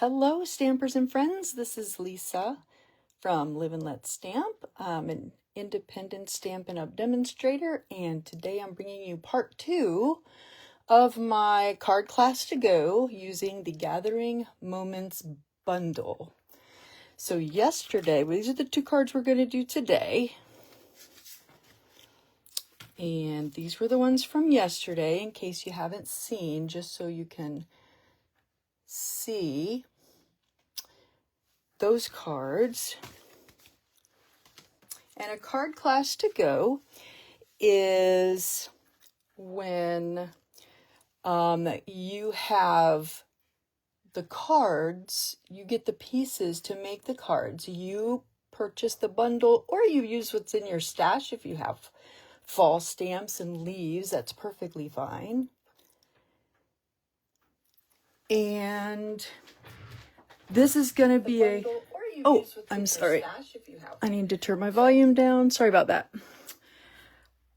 Hello, stampers and friends. This is Lisa from Live and Let Stamp. I'm an independent Stampin' Up! Demonstrator, and today I'm bringing you part 2 of my card class to go using the Gathering Moments bundle. So yesterday, these are the 2 cards we're going to do today. And these were the ones from yesterday, in case you haven't seen, just so you can see those cards. And a card class to go is when you have the cards, you get the pieces to make the cards. You purchase the bundle, or you use what's in your stash. If you have fall stamps and leaves, that's perfectly fine. And this is going to be a... Oh, I'm sorry. I need to turn my volume down. Sorry about that.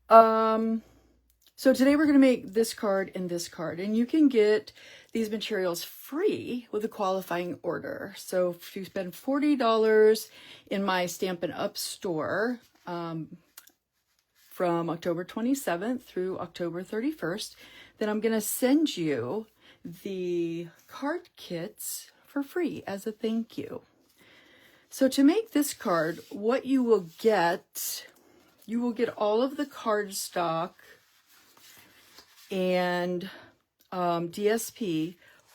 So today we're going to make this card and this card. And you can get these materials free with a qualifying order. So if you spend $40 in my Stampin' Up! Store from October 27th through October 31st, then I'm going to send you the card kits for free as a thank you. So to make this card, what you will get all of the cardstock and DSP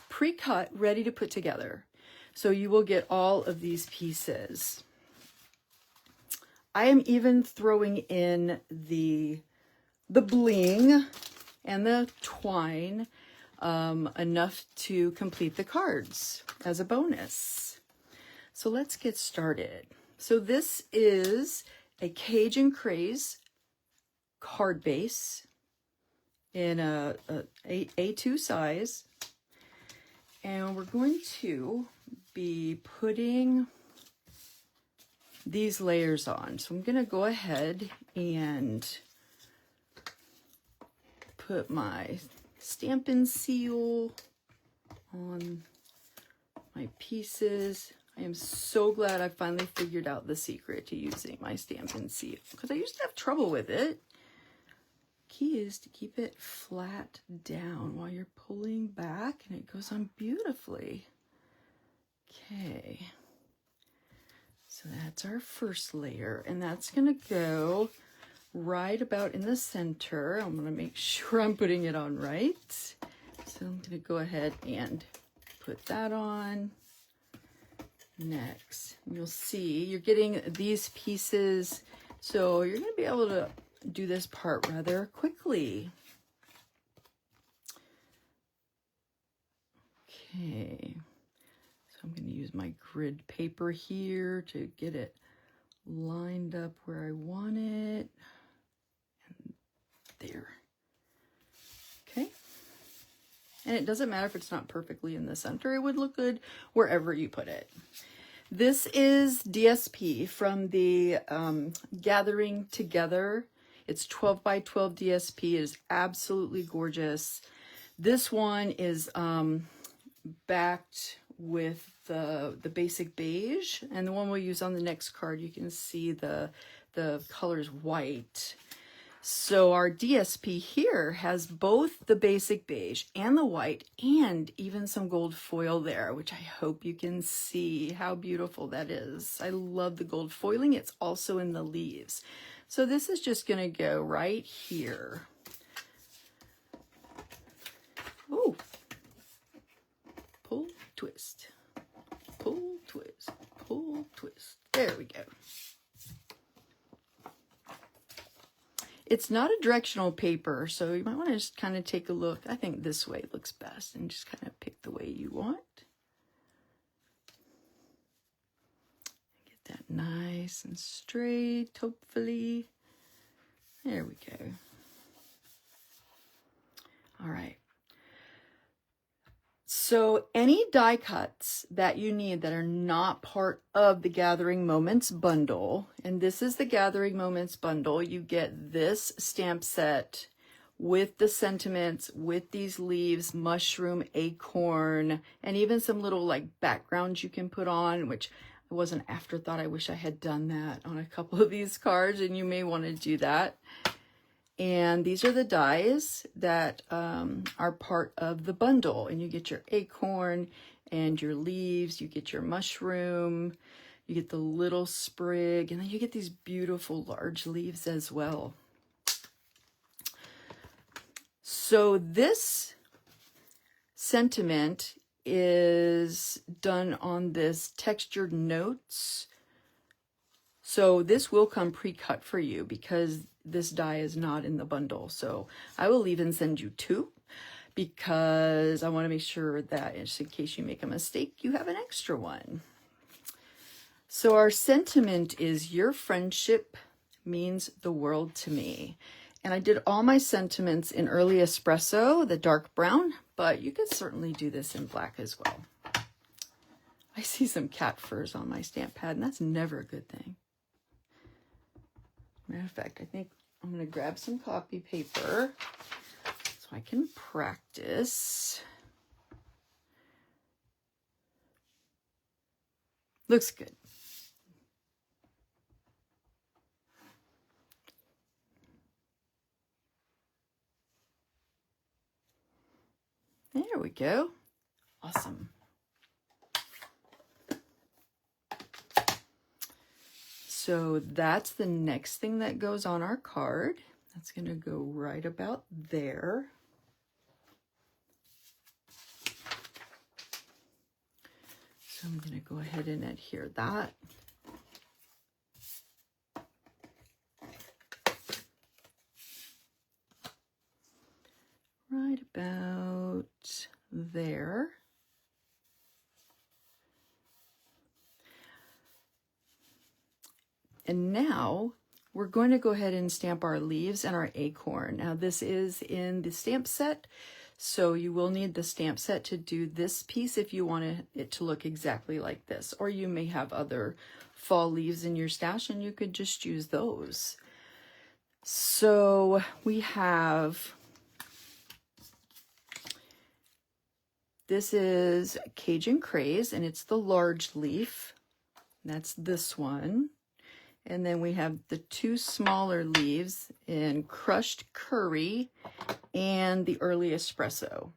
pre-cut, ready to put together. So you will get all of these pieces. I am even throwing in the bling and the twine, enough to complete the cards as a bonus. So let's get started. So this is a Cajun Craze card base in a A2 size. And we're going to be putting these layers on. So I'm going to go ahead and put my Stampin' Seal on my pieces. I am so glad I finally figured out the secret to using my Stampin' Seal, because I used to have trouble with it. Key is to keep it flat down while you're pulling back, and it goes on beautifully. Okay, so that's our first layer, and that's going to go right about in the center. I'm going to make sure I'm putting it on right. So I'm going to go ahead and put that on. Next, you'll see you're getting these pieces, so you're going to be able to do this part rather quickly. Okay, so I'm going to use my grid paper here to get it lined up where I want it. And there. Okay. And it doesn't matter if it's not perfectly in the center. It would look good wherever you put it. This is DSP from the Gathering Together. It's 12 by 12 DSP. It is absolutely gorgeous. This one is backed with the basic beige, and the one we'll use on the next card, you can see the color's white. So our DSP here has both the basic beige and the white, and even some gold foil there, which I hope you can see how beautiful that is. I love the gold foiling. It's also in the leaves. So this is just going to go right here. Oh, pull, twist, pull, twist, pull, twist. There we go. It's not a directional paper, so you might want to just kind of take a look. I think this way looks best, and just kind of pick the way you want. Get that nice and straight, hopefully. There we go. All right. So any die cuts that you need that are not part of the Gathering Moments bundle, and this is the Gathering Moments bundle, you get this stamp set with the sentiments, with these leaves, mushroom, acorn, and even some little like backgrounds you can put on, which was an afterthought. I wish I had done that on a couple of these cards, and you may want to do that. And these are the dies that are part of the bundle. And you get your acorn and your leaves, you get your mushroom, you get the little sprig, and then you get these beautiful large leaves as well. So this sentiment is done on this textured notes. So this will come pre-cut for you because this die is not in the bundle. So I will even send you 2 because I want to make sure that just in case you make a mistake, you have an extra one. So our sentiment is, your friendship means the world to me. And I did all my sentiments in early espresso, the dark brown, but you could certainly do this in black as well. I see some cat furs on my stamp pad, and that's never a good thing. Matter of fact, I think I'm going to grab some copy paper so I can practice. Looks good. There we go. Awesome. So that's the next thing that goes on our card. That's going to go right about there. So I'm going to go ahead and adhere that. Right about there. And now we're going to go ahead and stamp our leaves and our acorn. Now this is in the stamp set, so you will need the stamp set to do this piece if you want it to look exactly like this. Or you may have other fall leaves in your stash and you could just use those. So we have, this is Cajun Craze and it's the large leaf. That's this one. And then we have the 2 smaller leaves in Crushed Curry and the Early Espresso.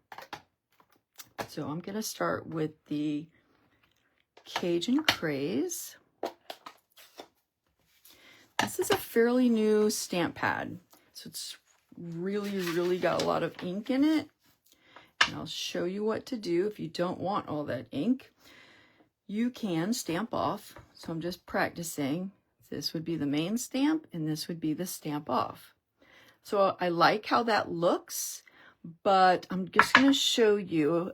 So I'm going to start with the Cajun Craze. This is a fairly new stamp pad. So it's really got a lot of ink in it. And I'll show you what to do if you don't want all that ink. You can stamp off. So I'm just practicing. This would be the main stamp, and this would be the stamp off. So I like how that looks, but I'm just going to show you,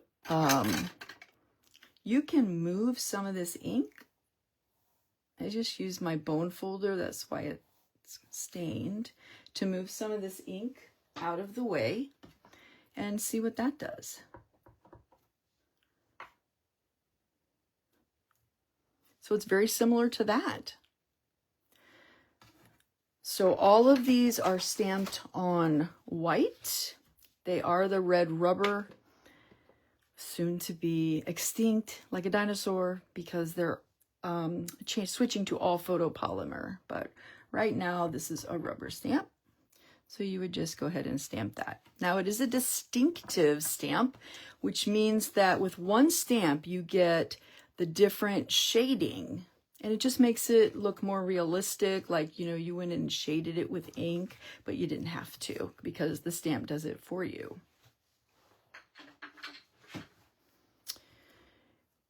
you can move some of this ink. I just used my bone folder, that's why it's stained, to move some of this ink out of the way and see what that does. So it's very similar to that. So all of these are stamped on white. They are the red rubber, soon to be extinct like a dinosaur because they're switching to all photopolymer. But right now this is a rubber stamp. So you would just go ahead and stamp that. Now it is a distinctive stamp, which means that with one stamp you get the different shading. And it just makes it look more realistic, like, you know, you went and shaded it with ink, but you didn't have to because the stamp does it for you.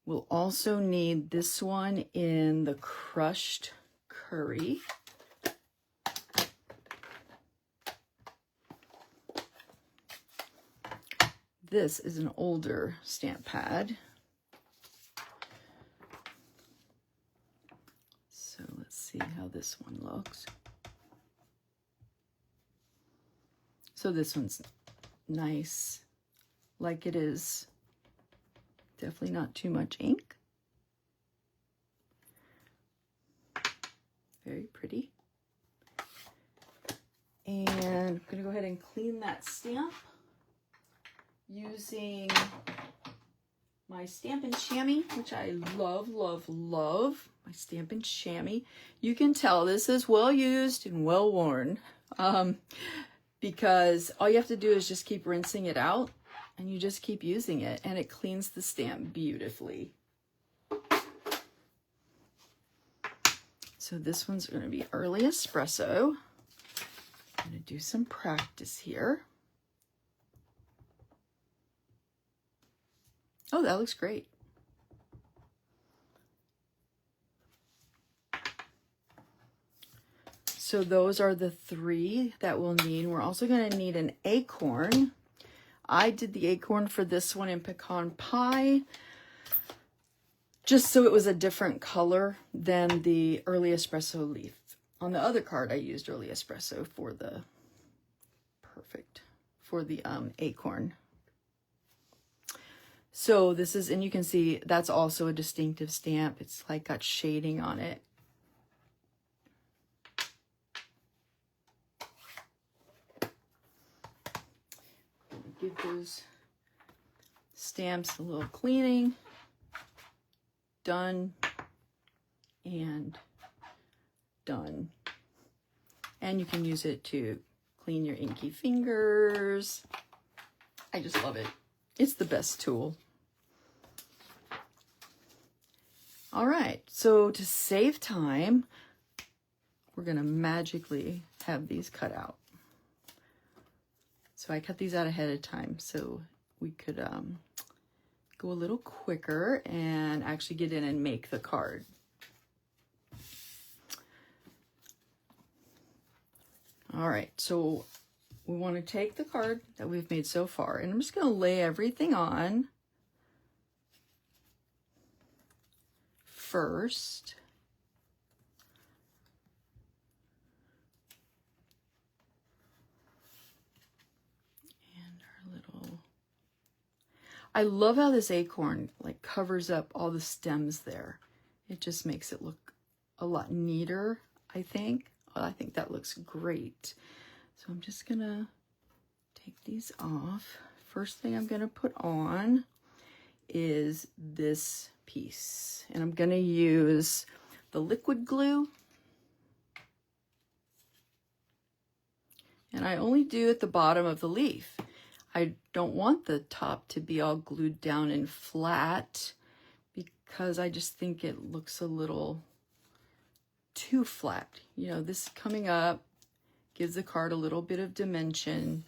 We'll also need this one in the Crushed Curry. This is an older stamp pad. So let's see how this one looks. So this one's nice, like it is. Definitely not too much ink. Very pretty. And I'm going to go ahead and clean that stamp using my Stampin' Chamois, which I love, love, love. My Stampin' Chamois. You can tell this is well used and well worn, because all you have to do is just keep rinsing it out, and you just keep using it, and it cleans the stamp beautifully. So this one's going to be Early Espresso. I'm going to do some practice here. Oh, that looks great. So those are the 3 that we'll need. We're also going to need an acorn. I did the acorn for this one in Pecan Pie, just so it was a different color than the Early Espresso leaf. On the other card, I used Early Espresso for the acorn. So this is, and you can see that's also a distinctive stamp. It's like got shading on it. Give those stamps a little cleaning. Done and done. And you can use it to clean your inky fingers. I just love it. It's the best tool. All right, so to save time, we're gonna magically have these cut out. So I cut these out ahead of time so we could go a little quicker and actually get in and make the card. All right, so we want to take the card that we've made so far, and I'm just going to lay everything on first. I love how this acorn like covers up all the stems there. It just makes it look a lot neater, I think. Well, I think that looks great. So I'm just gonna take these off. First thing I'm gonna put on is this piece. And I'm gonna use the liquid glue. And I only do at the bottom of the leaf. I don't want the top to be all glued down and flat because I just think it looks a little too flat. You know, this coming up gives the card a little bit of dimension.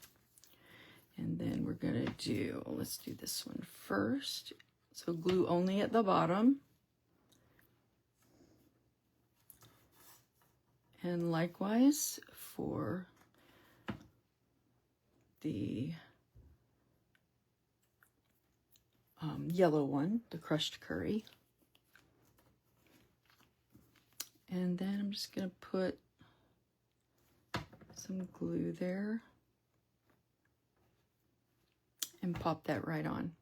And then we're gonna do, let's do this one first. So glue only at the bottom. And likewise for the yellow one, the crushed curry. And then I'm just gonna put some glue there and pop that right on.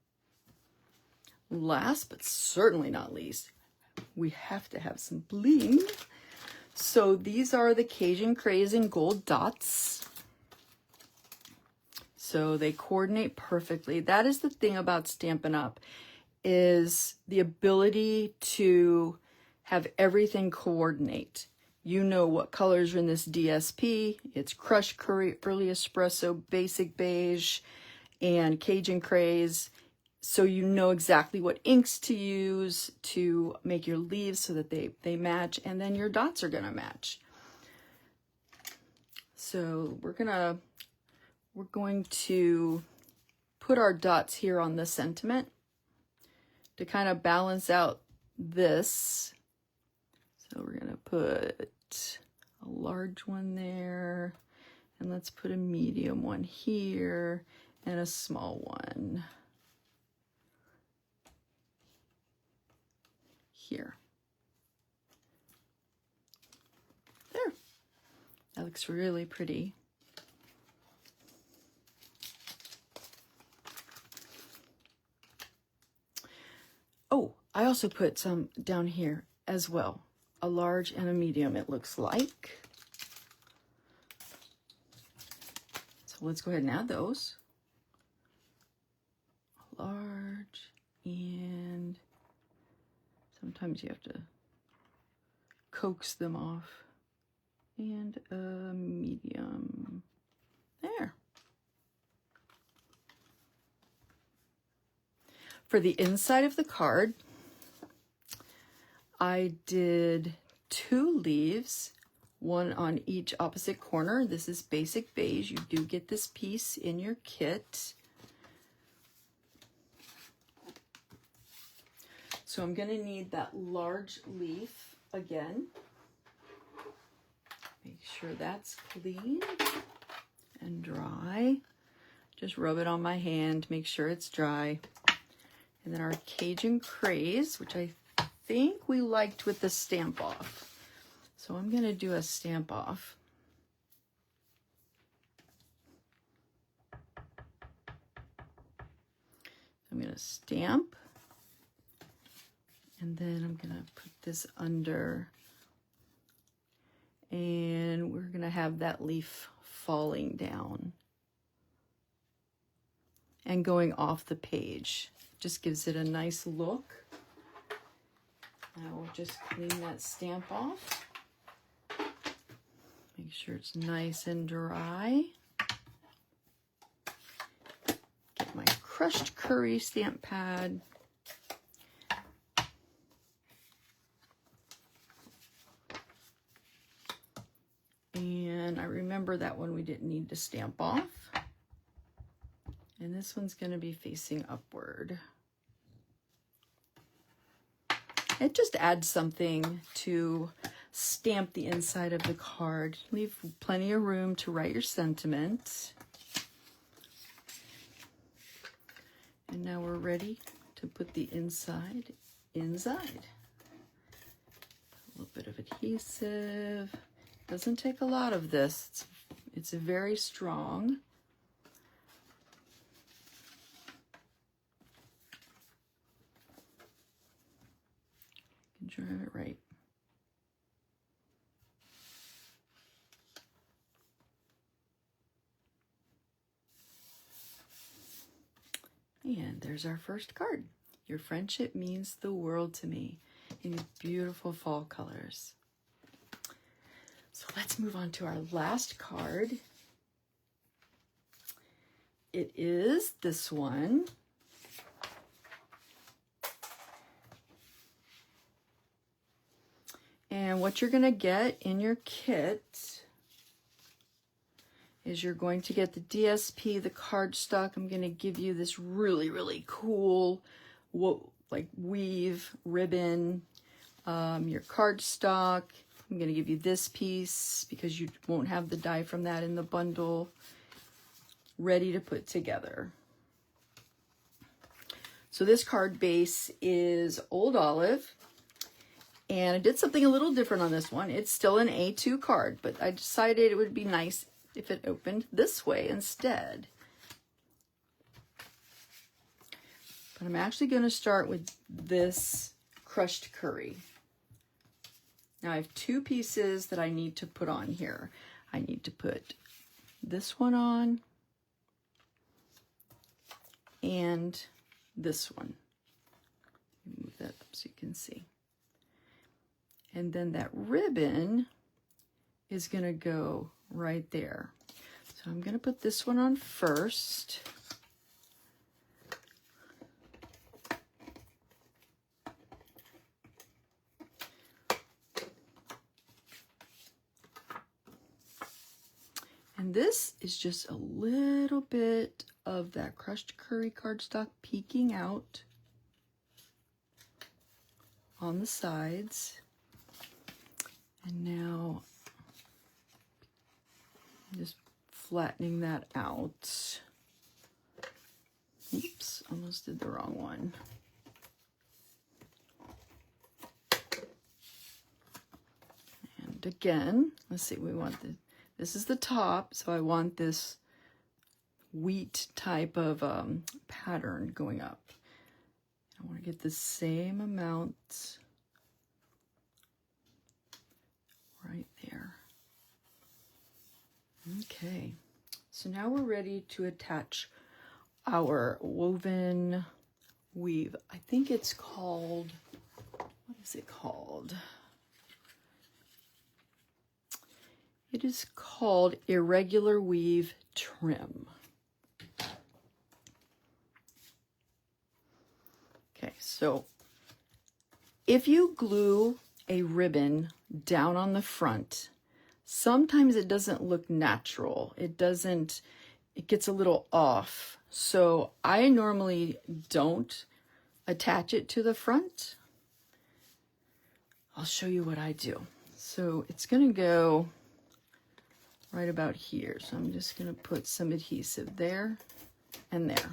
Last but certainly not least, we have to have some bling. So these are the Cajun Craze in gold dots. So they coordinate perfectly. That is the thing about Stampin' Up, is the ability to have everything coordinate. You know what colors are in this DSP. It's Crushed Curry, Early Espresso, Basic Beige, and Cajun Craze. So you know exactly what inks to use to make your leaves so that they match, and then your dots are gonna match. So we're going to put our dots here on the sentiment to kind of balance out this. So we're gonna put a large one there, and let's put a medium one here and a small one here. There. That looks really pretty. Oh, I also put some down here as well. A large and a medium, it looks like. So let's go ahead and add those. Large, and sometimes you have to coax them off. And a medium. There. For the inside of the card, I did 2 leaves, one on each opposite corner. This is basic beige. You do get this piece in your kit. So I'm going to need that large leaf again. Make sure that's clean and dry. Just rub it on my hand, make sure it's dry. And then our Cajun Craze, which I think we liked with the stamp off. So I'm going to do a stamp off. I'm going to stamp. And then I'm going to put this under. And we're going to have that leaf falling down and going off the page. Just gives it a nice look. Now we'll just clean that stamp off. Make sure it's nice and dry. Get my crushed curry stamp pad. And I remember that one we didn't need to stamp off. And this one's going to be facing upward. It just adds something to stamp the inside of the card. Leave plenty of room to write your sentiment. And now we're ready to put the inside inside. A little bit of adhesive. Doesn't take a lot of this. It's very strong. You can drive it right. And there's our first card. Your friendship means the world to me, in these beautiful fall colors. So let's move on to our last card. It is this one. And what you're going to get in your kit is you're going to get the DSP, the cardstock. I'm going to give you this really, really cool like weave ribbon, your cardstock. I'm going to give you this piece because you won't have the die from that in the bundle, ready to put together. So this card base is Old Olive, and I did something a little different on this one. It's still an A2 card, but I decided it would be nice if it opened this way instead. But I'm actually going to start with this crushed curry. Now I have 2 pieces that I need to put on here. I need to put this one on and this one. Move that up so you can see. And then that ribbon is going to go right there. So I'm going to put this one on first. And this is just a little bit of that crushed curry cardstock peeking out on the sides. And now just flattening that out. Oops, almost did the wrong one. And again, let's see, we want this is the top, so I want this wheat type of pattern going up. I want to get the same amount right there. Okay, So now we're ready to attach our woven weave. I think it's called, what is it called? It is called Irregular Weave Trim. Okay, so if you glue a ribbon down on the front, sometimes it doesn't look natural. It gets a little off. So I normally don't attach it to the front. I'll show you what I do. So it's gonna go right about here. So I'm just gonna put some adhesive there and there.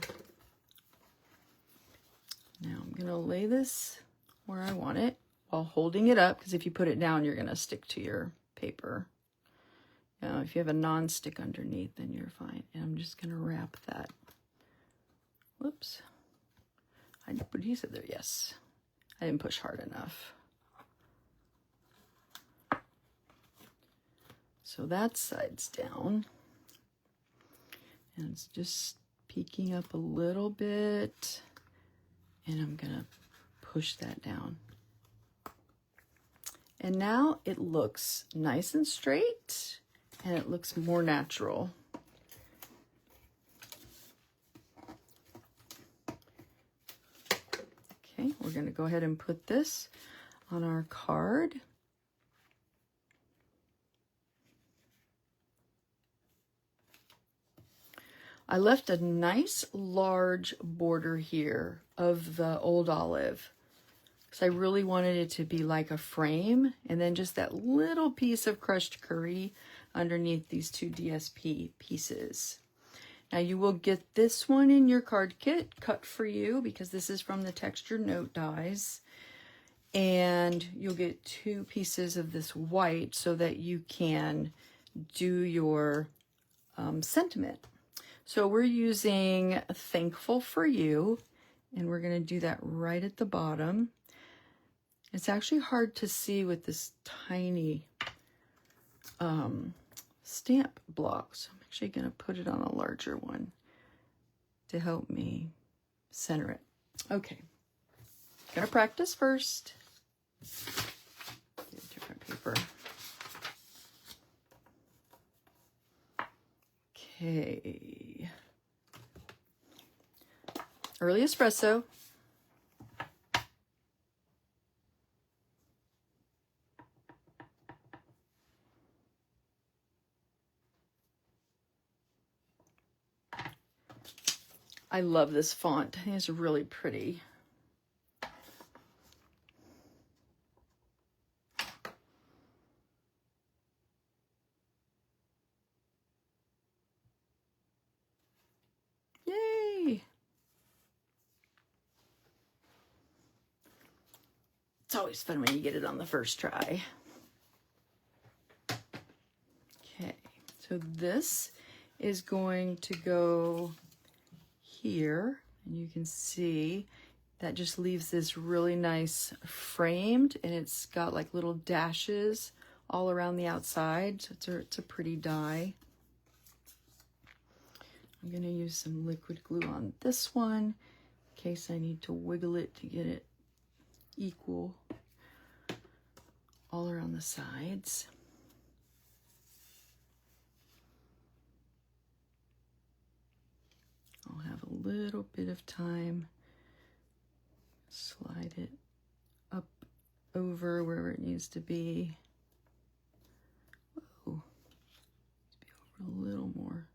Now I'm gonna lay this where I want it while holding it up, because if you put it down, you're gonna stick to your paper. Now, if you have a non-stick underneath, then you're fine. And I'm just gonna wrap that. Whoops. I put adhesive there, yes. I didn't push hard enough. So that side's down. And it's just peeking up a little bit. And I'm gonna push that down. And now it looks nice and straight, and it looks more natural. Okay, we're gonna go ahead and put this on our card. I left a nice large border here of the old olive because I really wanted it to be like a frame, and then just that little piece of crushed curry underneath these two DSP pieces. Now you will get this one in your card kit cut for you because this is from the Textured Note dies, and you'll get 2 pieces of this white so that you can do your sentiment. So we're using Thankful for You, and we're going to do that right at the bottom. It's actually hard to see with this tiny stamp block, so I'm actually going to put it on a larger one to help me center it. Okay, going to practice first. Get a different paper. Okay. Early espresso. I love this font. I think it's really pretty. Yay! It's always fun when you get it on the first try. Okay, so this is going to go here, and you can see that just leaves this really nice framed, and it's got like little dashes all around the outside, so it's a pretty die. I'm going to use some liquid glue on this one in case I need to wiggle it to get it equal all around the sides. I'll have a little bit of time, slide it up over wherever it needs to be. Whoa, needs to be over a little more.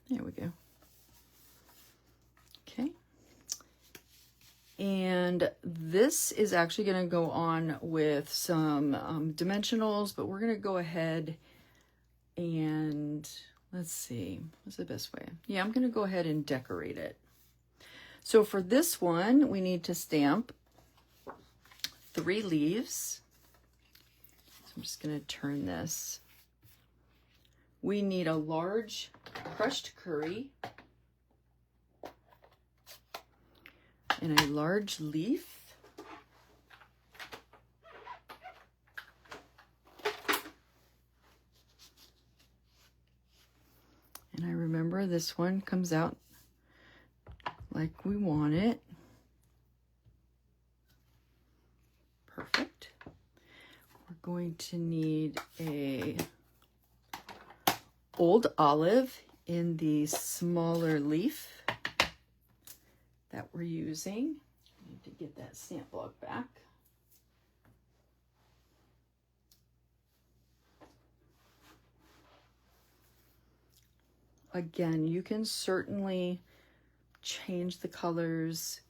There we go. Okay. And this is actually going to go on with some dimensionals, but we're going to go ahead and let's see, what's the best way? Yeah, I'm going to go ahead and decorate it. So for this one, we need to stamp 3 leaves. So I'm just going to turn this. We need a large crushed curry and a large leaf. this one comes out like we want it. Perfect. We're going to need a old olive in the smaller leaf that we're using. I need to get that stamp block back. Again, you can certainly change the colors,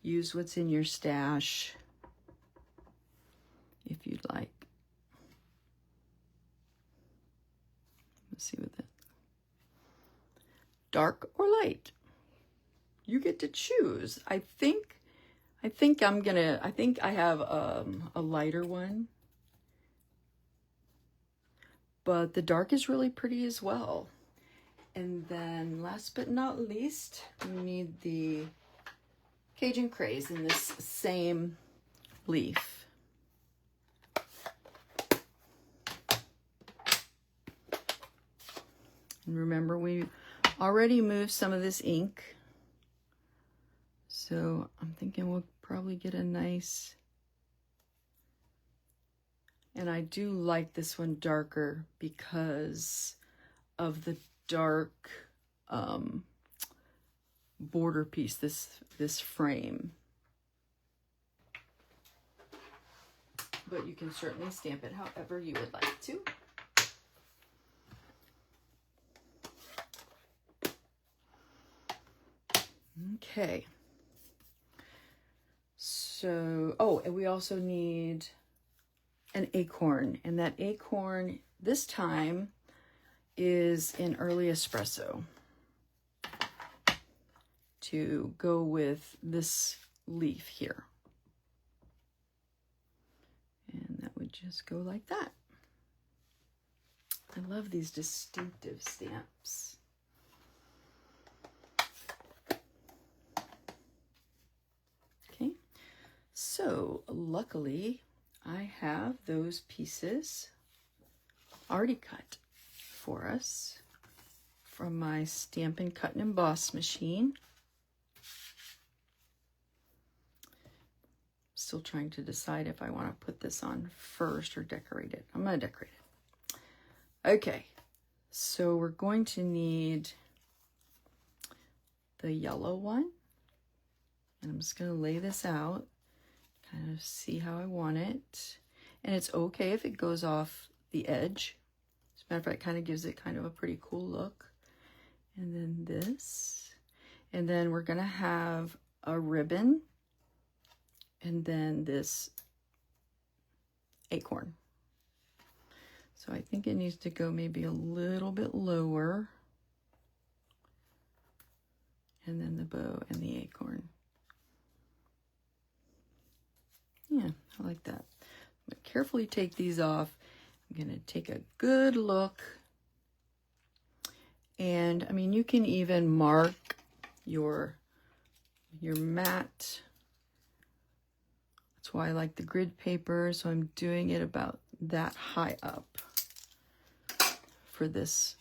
use what's in your stash if you'd like. Let's see what that. Dark or light. You get to choose. I think I have a lighter one, but the dark is really pretty as well. And then last but not least, we need the Cajun Craze in this same leaf. And remember, we already moved some of this ink, so I'm thinking we'll probably get a nice, and I do like this one darker because of the dark border piece, this frame. But you can certainly stamp it however you would like to. Okay. So, oh, and we also need an acorn, and that acorn this time is in early espresso to go with this leaf here. And that would just go like that. I love these distinctive stamps. Okay, so luckily I have those pieces already cut for us from my Stampin' Cut and Emboss machine. Still trying to decide if I want to put this on first or decorate it. I'm going to decorate it. Okay, so we're going to need the yellow one. And I'm just going to lay this out, kind of see how I want it. And it's okay if it goes off the edge. As a matter of fact, it kind of gives it kind of a pretty cool look. And then this. And then we're going to have a ribbon. And then this acorn. So I think it needs to go maybe a little bit lower. And then the bow and the acorn. Yeah, I like that. I'm going to carefully take these off. I'm going to take a good look. And I mean, you can even mark your mat. That's why I like the grid paper. So I'm doing it about that high up for this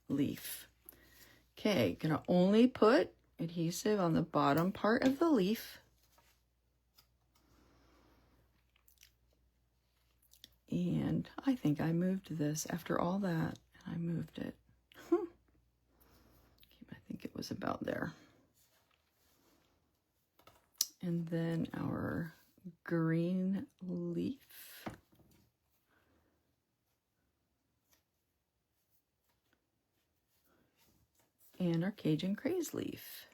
leaf. Okay, gonna only put adhesive on the bottom part of the leaf. And I think I moved this after all that. I moved it. I think it was about there. And then our green leaf. And our Cajun Craze leaf.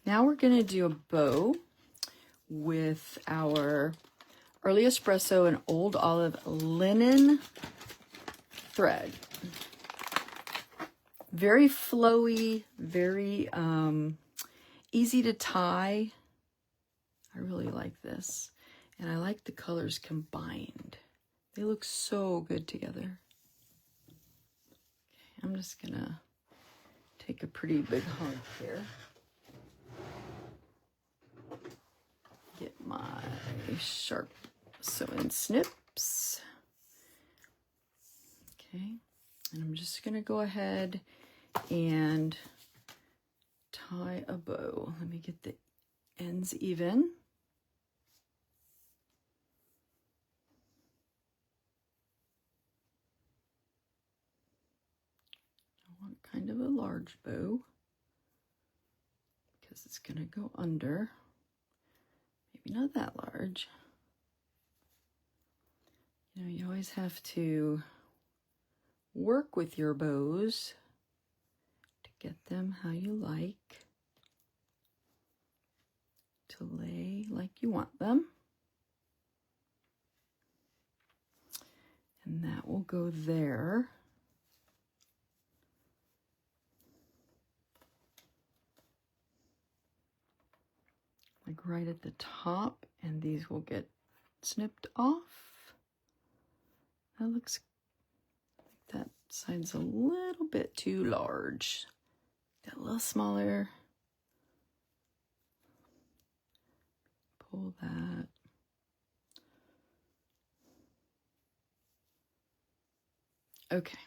Now we're going to do a bow with our Early Espresso and Old Olive linen thread. Very flowy, very easy to tie. I really like this. And I like the colors combined. They look so good together. Okay, I'm just going to take a pretty big hunk here. Get my sharp sewing snips. Okay, and I'm just gonna go ahead and tie a bow. Let me get the ends even. I want kind of a large bow because it's gonna go under. Maybe not that large. You know, you always have to work with your bows to get them how you like, to lay like you want them. And that will go there. Like right at the top, and these will get snipped off. That looks like that side's a little bit too large. Get a little smaller. Pull that. Okay.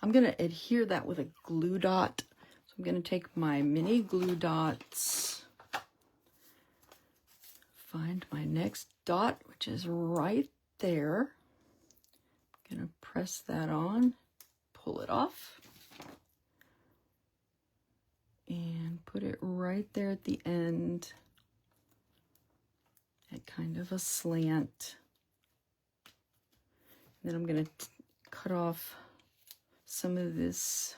I'm going to adhere that with a glue dot. So I'm going to take my mini glue dots, find my next dot, which is right there. I'm going to press that on, pull it off, and put it right there at the end at kind of a slant. And then I'm going to cut off some of this,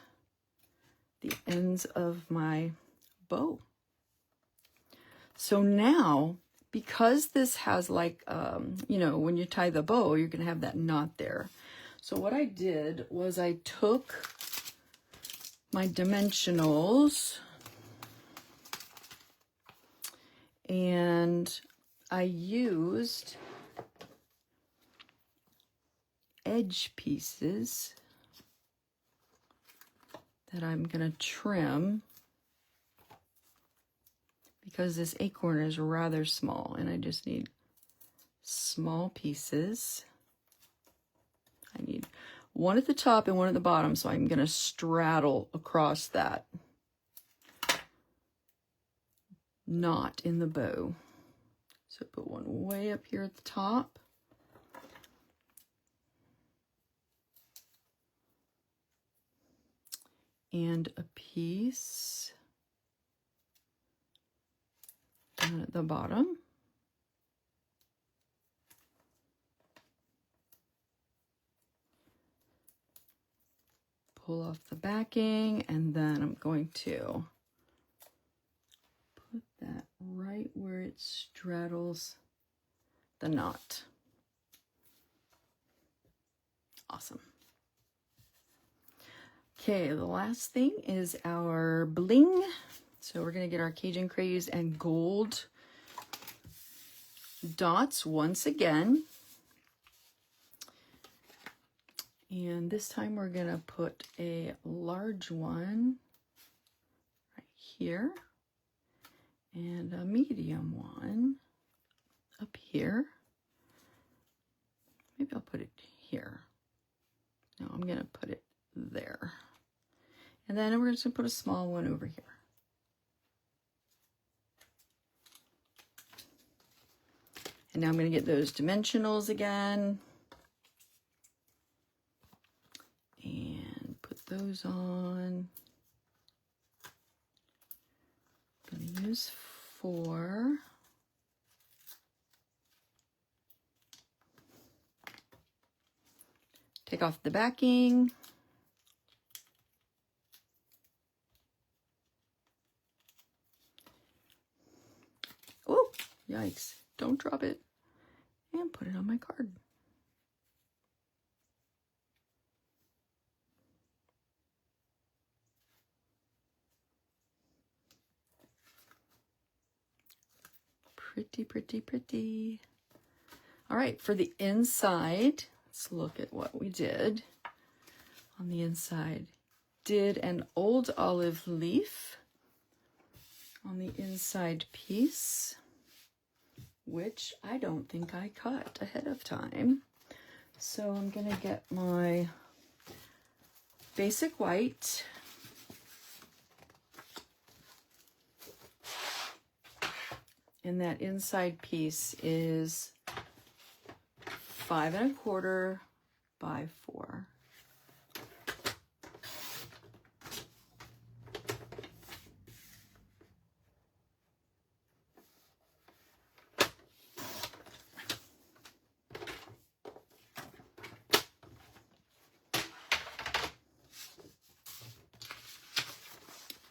the ends of my bow. So now, because this has like, you know, when you tie the bow, you're going to have that knot there. So what I did was I took my dimensionals and I used edge pieces that I'm going to trim because this acorn is rather small and I just need small pieces. I need one at the top and one at the bottom, so I'm going to straddle across that knot in the bow. So put one way up here at the top. And a piece down at the bottom. Pull off the backing, and then I'm going to put that right where it straddles the knot. Awesome. Okay, the last thing is our bling. So we're going to get our Cajun Craze and gold dots once again. And this time we're going to put a large one right here and a medium one up here. Maybe I'll put it here. No, I'm going to put it there. And then we're just going to put a small one over here. And now I'm going to get those dimensionals again. And put those on. I'm going to use 4. Take off the backing. Oh, yikes. Don't drop it. And put it on my card. Pretty, pretty, pretty. All right, for the inside, let's look at what we did on the inside. Did an old olive leaf on the inside piece. which I don't think I cut ahead of time. So I'm going to get my basic white. And that inside piece is 5 1/4 by 4.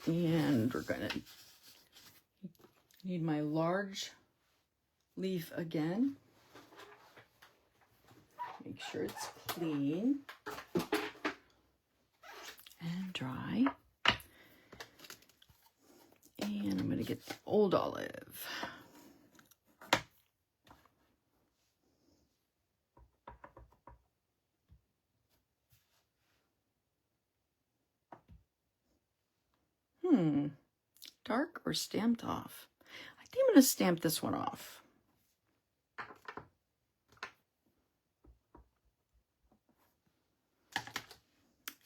And we're going to need my large leaf again. Make sure it's clean and dry. And I'm going to get the old olive. Dark or stamped off? I think I'm going to stamp this one off.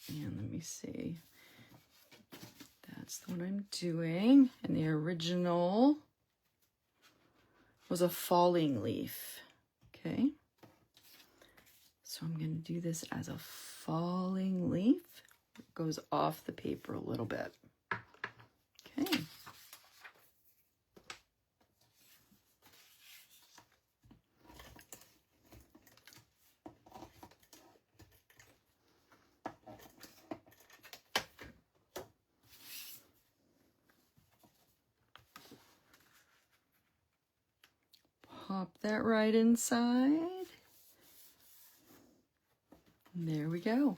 And let me see. That's the one I'm doing. And the original was a falling leaf. Okay. So I'm going to do this as a falling leaf. It goes off the paper a little bit. Okay. Pop that right inside. And there we go.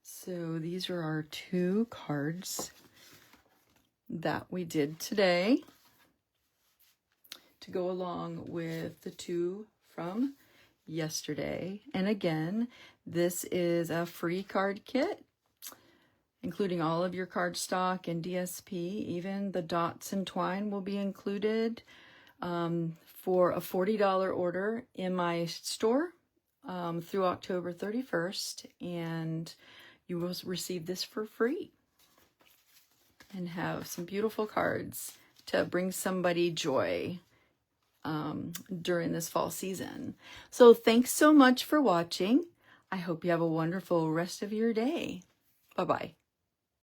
So these are our 2 cards that we did today to go along with the 2 from yesterday. And again, this is a free card kit, including all of your cardstock and DSP. Even the dots and twine will be included for a $40 order in my store through October 31st. And you will receive this for free and have some beautiful cards to bring somebody joy during this fall season. So thanks so much for watching. I hope you have a wonderful rest of your day. Bye-bye.